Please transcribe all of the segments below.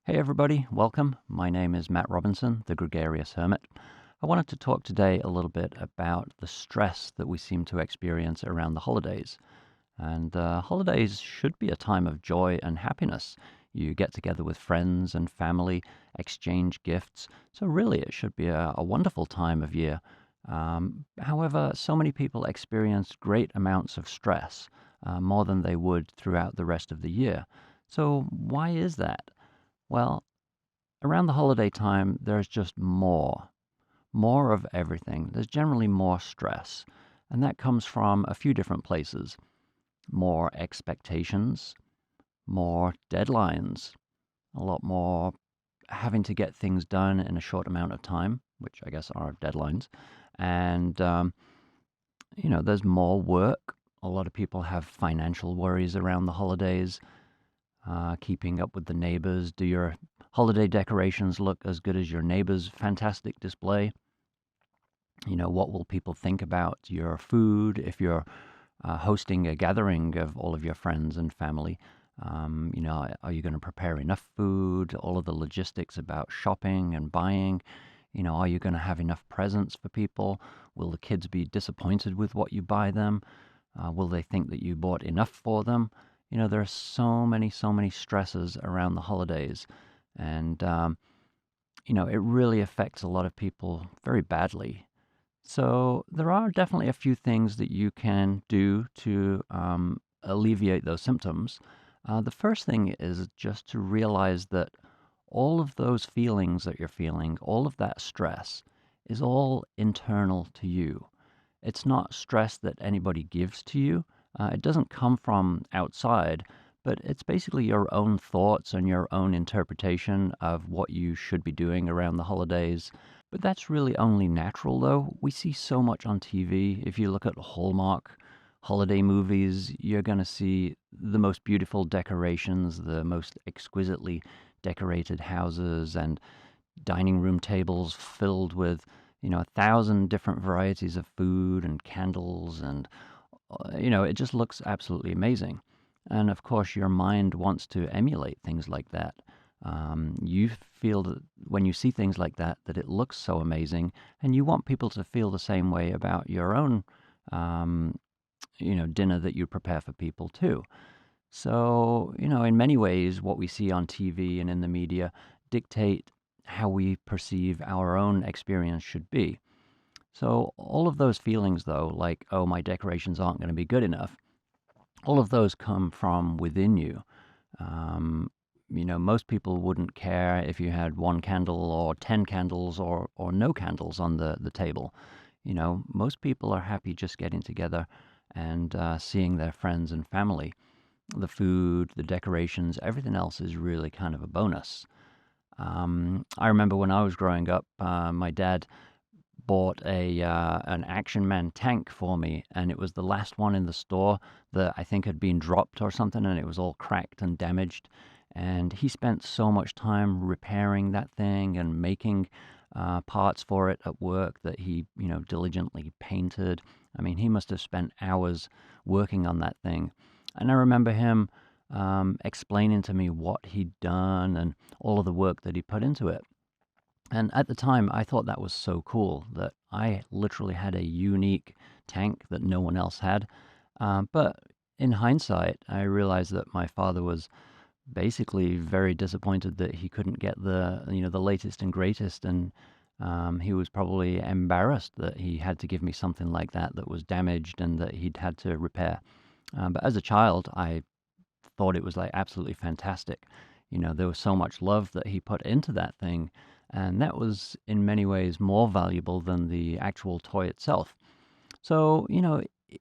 Hey everybody, welcome. My name is Matt Robinson, the Gregarious Hermit. I wanted to talk today a little bit about the stress that we seem to experience around the holidays. And holidays should be a time of joy and happiness. You get together with friends and family, exchange gifts. So, really, it should be a wonderful time of year. However, so many people experience great amounts of stress, more than they would throughout the rest of the year. So, why is that? Well, around the holiday time, there's just more of everything. There's generally more stress, and that comes from a few different places. More expectations, more deadlines, a lot more having to get things done in a short amount of time, which I guess are deadlines. And, there's more work. A lot of people have financial worries around the holidays, keeping up with the neighbors. Do your holiday decorations look as good as your neighbor's fantastic display? What will people think about your food if you're hosting a gathering of all of your friends and family? Are you going to prepare enough food? All of the logistics about shopping and buying. Are you going to have enough presents for people? Will the kids be disappointed with what you buy them? Will they think that you bought enough for them? There are so many stresses around the holidays. And, it really affects a lot of people very badly. So there are definitely a few things that you can do to alleviate those symptoms. The first thing is just to realize that all of those feelings that you're feeling, all of that stress, is all internal to you. It's not stress that anybody gives to you. It doesn't come from outside, but it's basically your own thoughts and your own interpretation of what you should be doing around the holidays. But that's really only natural, though. We see so much on TV. If you look at Hallmark holiday movies, you're going to see the most beautiful decorations, the most exquisitely decorated houses, and dining room tables filled with 1,000 different varieties of food and candles, and it just looks absolutely amazing. And of course your mind wants to emulate things like that. You feel that when you see things like that, that it looks so amazing, and you want people to feel the same way about your own um, dinner that you prepare for people too. So, in many ways, what we see on TV and in the media dictate how we perceive our own experience should be. So, all of those feelings, though, like, oh, my decorations aren't going to be good enough, all of those come from within you. Um, most people wouldn't care if you had one candle or 10 candles or no candles on the table. Most people are happy just getting together and seeing their friends and family. The food, the decorations, everything else is really kind of a bonus. I remember when I was growing up, my dad bought an Action Man tank for me, and it was the last one in the store that I think had been dropped or something, and it was all cracked and damaged. And he spent so much time repairing that thing and making parts for it at work that he, diligently painted. I mean, he must have spent hours working on that thing. And I remember him explaining to me what he'd done and all of the work that he put into it. And at the time, I thought that was so cool that I literally had a unique tank that no one else had. But in hindsight, I realized that my father was basically very disappointed that he couldn't get the latest and greatest, and he was probably embarrassed that he had to give me something like that that was damaged and that he'd had to repair. But as a child, I thought it was like absolutely fantastic. There was so much love that he put into that thing, and that was in many ways more valuable than the actual toy itself. So,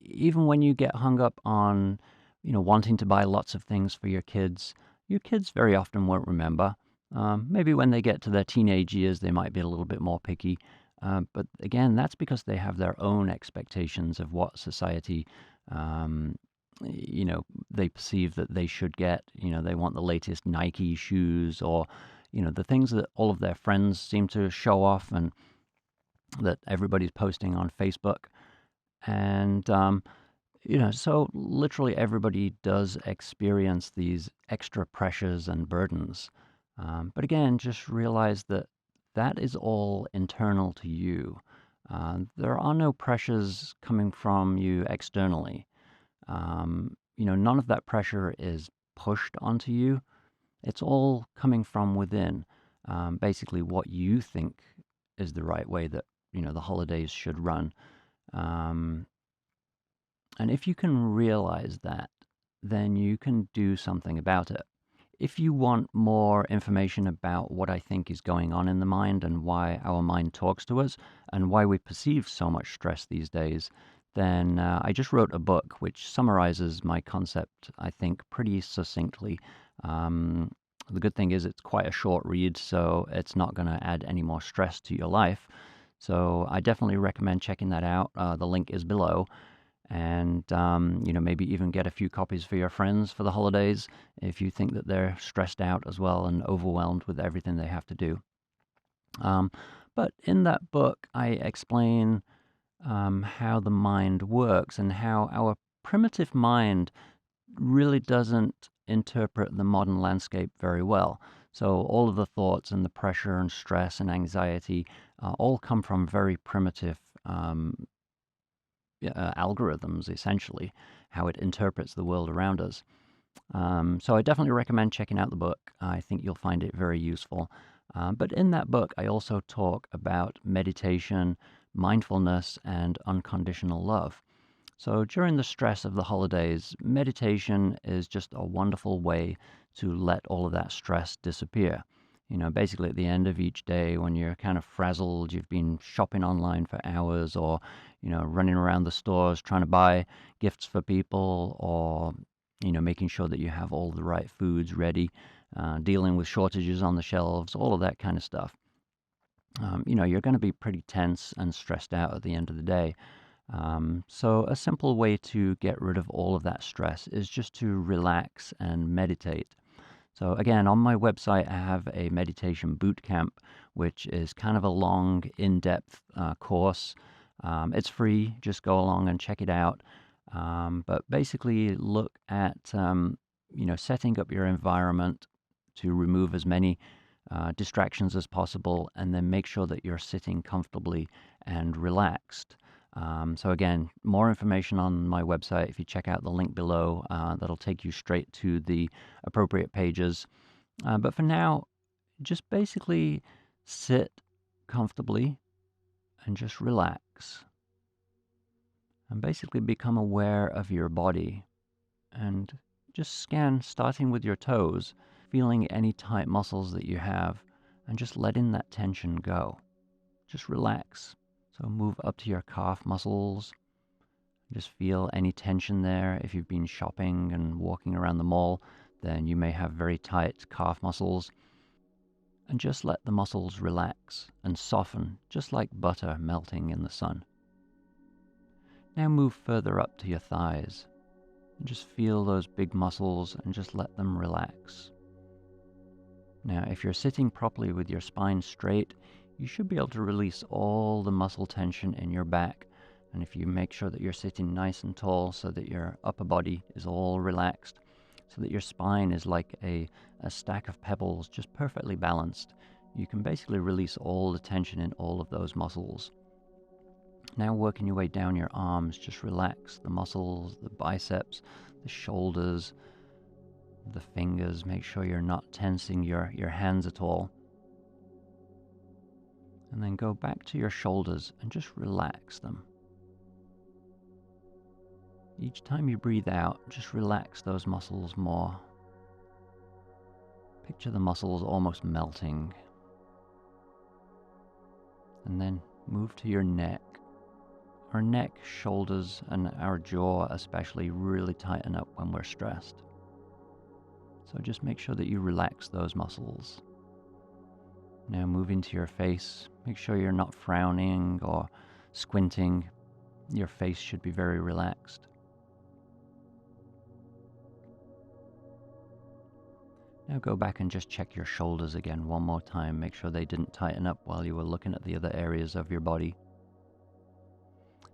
even when you get hung up on, wanting to buy lots of things for your kids very often won't remember. Maybe when they get to their teenage years, they might be a little bit more picky. But again, that's because they have their own expectations of what society um, they perceive that they should get. They want the latest Nike shoes, or the things that all of their friends seem to show off and that everybody's posting on Facebook. And so literally everybody does experience these extra pressures and burdens. But again, just realize that that is all internal to you. There are no pressures coming from you externally. None of that pressure is pushed onto you. It's all coming from within. Basically, what you think is the right way that the holidays should run. Um, and if you can realize that, then you can do something about it. If you want more information about what I think is going on in the mind and why our mind talks to us and why we perceive so much stress these days, then I just wrote a book which summarizes my concept, I think, pretty succinctly. Um, the good thing is it's quite a short read, so it's not going to add any more stress to your life. So I definitely recommend checking that out. The link is below, and maybe even get a few copies for your friends for the holidays if you think that they're stressed out as well and overwhelmed with everything they have to do. um, but in that book I explain how the mind works and how our primitive mind really doesn't interpret the modern landscape very well. So all of the thoughts and the pressure and stress and anxiety all come from very primitive algorithms, essentially, how it interprets the world around us. So I definitely recommend checking out the book. I think you'll find it very useful. But in that book, I also talk about meditation, mindfulness, and unconditional love. So during the stress of the holidays, meditation is just a wonderful way to let all of that stress disappear. Basically at the end of each day when you're kind of frazzled, you've been shopping online for hours or, running around the stores trying to buy gifts for people or, making sure that you have all the right foods ready, dealing with shortages on the shelves, all of that kind of stuff. You're going to be pretty tense and stressed out at the end of the day. So a simple way to get rid of all of that stress is just to relax and meditate. So again, on my website, I have a meditation boot camp, which is kind of a long, in-depth course. It's free. Just go along and check it out. But basically, look at setting up your environment to remove as many distractions as possible, and then make sure that you're sitting comfortably and relaxed. So again, more information on my website. If you check out the link below, that'll take you straight to the appropriate pages. But for now, just basically sit comfortably and just relax and basically become aware of your body and just scan, starting with your toes, feeling any tight muscles that you have and just letting that tension go. Just relax. So move up to your calf muscles. Just feel any tension there. If you've been shopping and walking around the mall, then you may have very tight calf muscles. And just let the muscles relax and soften, just like butter melting in the sun. Now move further up to your thighs. And just feel those big muscles and just let them relax. Now, if you're sitting properly with your spine straight, you should be able to release all the muscle tension in your back. And if you make sure that you're sitting nice and tall so that your upper body is all relaxed, so that your spine is like a stack of pebbles just perfectly balanced, you can basically release all the tension in all of those muscles. Now working your way down your arms, just relax the muscles, the biceps, the shoulders, the fingers. Make sure you're not tensing your hands at all. And then go back to your shoulders and just relax them. Each time you breathe out, just relax those muscles more. Picture the muscles almost melting. And then move to your neck. Our neck, shoulders, and our jaw especially really tighten up when we're stressed. So just make sure that you relax those muscles. Now move into your face. Make sure you're not frowning or squinting. Your face should be very relaxed. Now go back and just check your shoulders again one more time. Make sure they didn't tighten up while you were looking at the other areas of your body.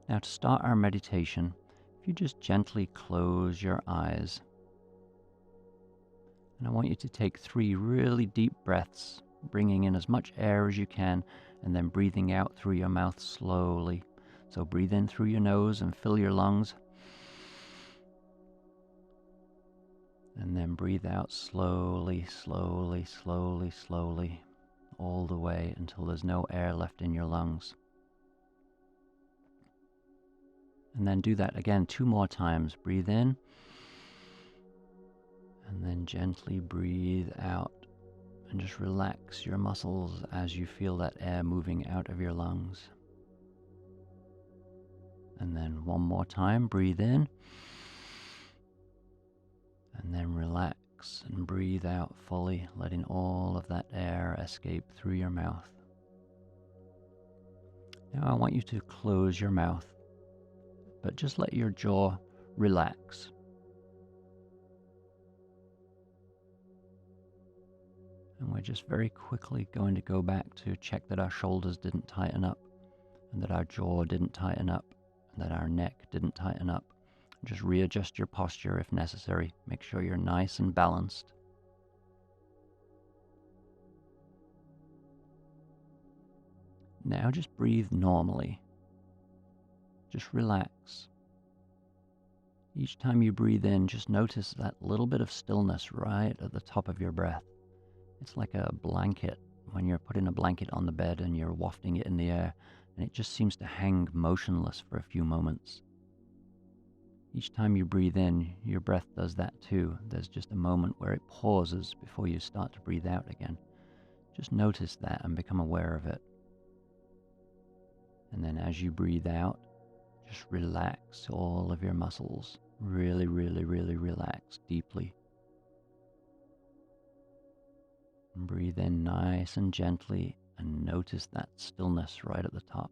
Now to start our meditation, if you just gently close your eyes And I want you to take 3 really deep breaths, bringing in as much air as you can, and then breathing out through your mouth slowly. So breathe in through your nose and fill your lungs. And then breathe out slowly, slowly, slowly, slowly, all the way until there's no air left in your lungs. And then do that again 2 more times. Breathe in, and then gently breathe out. And just relax your muscles as you feel that air moving out of your lungs. And then 1 more time, breathe in. And then relax and breathe out fully, letting all of that air escape through your mouth. Now I want you to close your mouth, but just let your jaw relax. And we're just very quickly going to go back to check that our shoulders didn't tighten up, and that our jaw didn't tighten up, and that our neck didn't tighten up. Just readjust your posture if necessary. Make sure you're nice and balanced. Now just breathe normally. Just relax. Each time you breathe in, just notice that little bit of stillness right at the top of your breath. It's like a blanket when you're putting a blanket on the bed and you're wafting it in the air, and it just seems to hang motionless for a few moments. Each time you breathe in, your breath does that too. There's just a moment where it pauses before you start to breathe out again. Just notice that and become aware of it. And then as you breathe out, just relax all of your muscles. Really, really, really relax deeply. And breathe in nice and gently, and notice that stillness right at the top.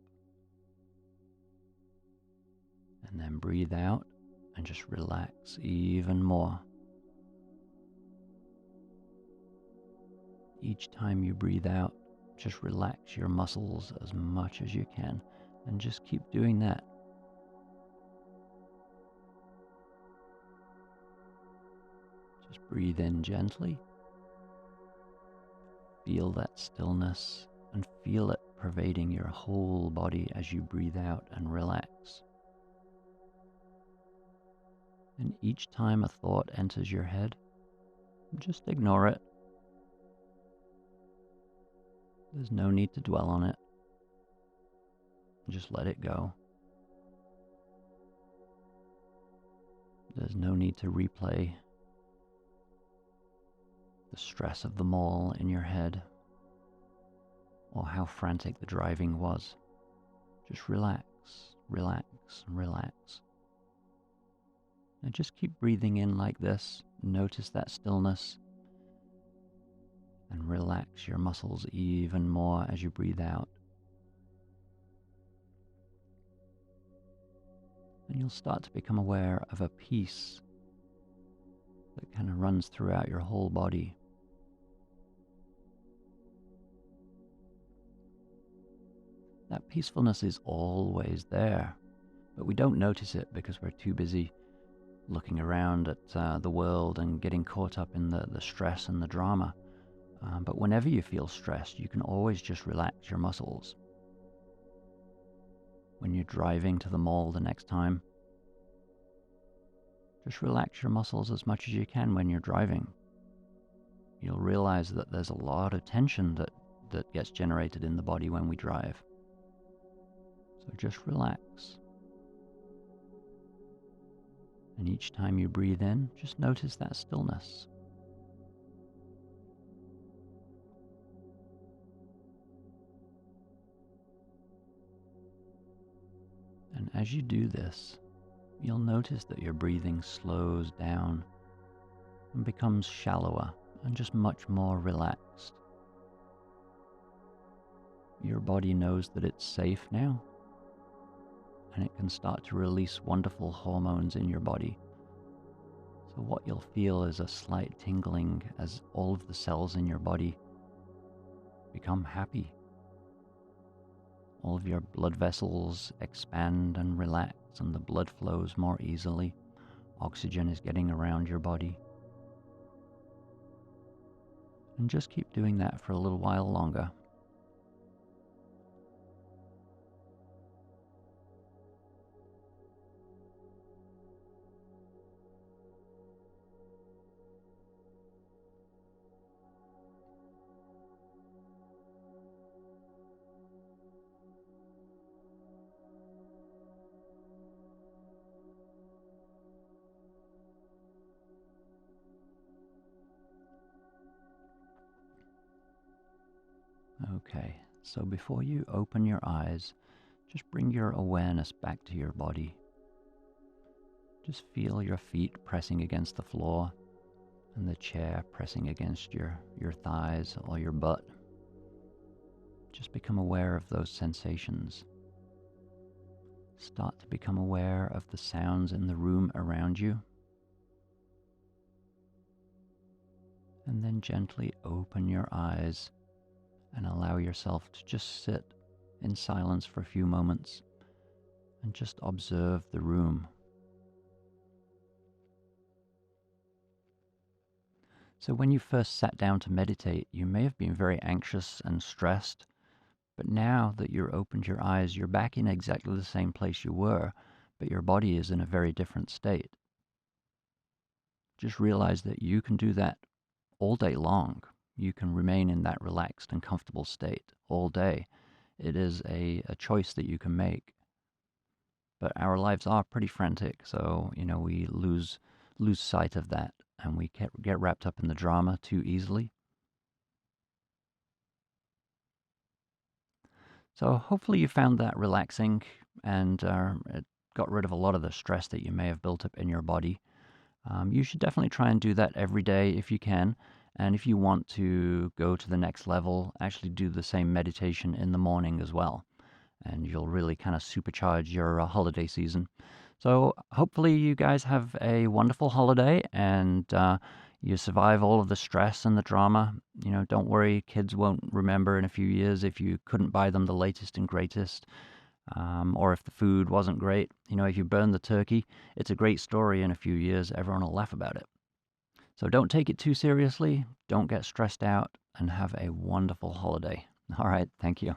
And then breathe out and just relax even more. Each time you breathe out, just relax your muscles as much as you can, and just keep doing that. Just breathe in gently. Feel that stillness and feel it pervading your whole body as you breathe out and relax. And each time a thought enters your head, just ignore it. There's no need to dwell on it. Just let it go. There's no need to replay the stress of the mall in your head, or how frantic the driving was. Just relax, relax, relax. And just keep breathing in like this. Notice that stillness, and relax your muscles even more as you breathe out. And you'll start to become aware of a peace that kind of runs throughout your whole body. That peacefulness is always there, but we don't notice it because we're too busy looking around at the world and getting caught up in the stress and the drama. But whenever you feel stressed, you can always just relax your muscles. When you're driving to the mall the next time, just relax your muscles as much as you can when you're driving. You'll realize that there's a lot of tension that gets generated in the body when we drive. So just relax. And each time you breathe in, just notice that stillness. And as you do this, you'll notice that your breathing slows down and becomes shallower and just much more relaxed. Your body knows that it's safe now, and it can start to release wonderful hormones in your body. So what you'll feel is a slight tingling as all of the cells in your body become happy. All of your blood vessels expand and relax, and the blood flows more easily. Oxygen is getting around your body. And just keep doing that for a little while longer. Okay, so before you open your eyes, just bring your awareness back to your body. Just feel your feet pressing against the floor and the chair pressing against your thighs or your butt. Just become aware of those sensations. Start to become aware of the sounds in the room around you. And then gently open your eyes and allow yourself to just sit in silence for a few moments and just observe the room. So when you first sat down to meditate, you may have been very anxious and stressed, but now that you've opened your eyes, you're back in exactly the same place you were, but your body is in a very different state. Just realize that you can do that all day long. You can remain in that relaxed and comfortable state all day. It is a choice that you can make. But our lives are pretty frantic, so we lose sight of that, and we get wrapped up in the drama too easily. So hopefully you found that relaxing, and it got rid of a lot of the stress that you may have built up in your body. You should definitely try and do that every day if you can. And if you want to go to the next level, actually do the same meditation in the morning as well. And you'll really kind of supercharge your holiday season. So hopefully you guys have a wonderful holiday, and you survive all of the stress and the drama. Don't worry, kids won't remember in a few years if you couldn't buy them the latest and greatest, or if the food wasn't great. If you burn the turkey, it's a great story in a few years. Everyone will laugh about it. So don't take it too seriously. Don't get stressed out, and have a wonderful holiday. All right. Thank you.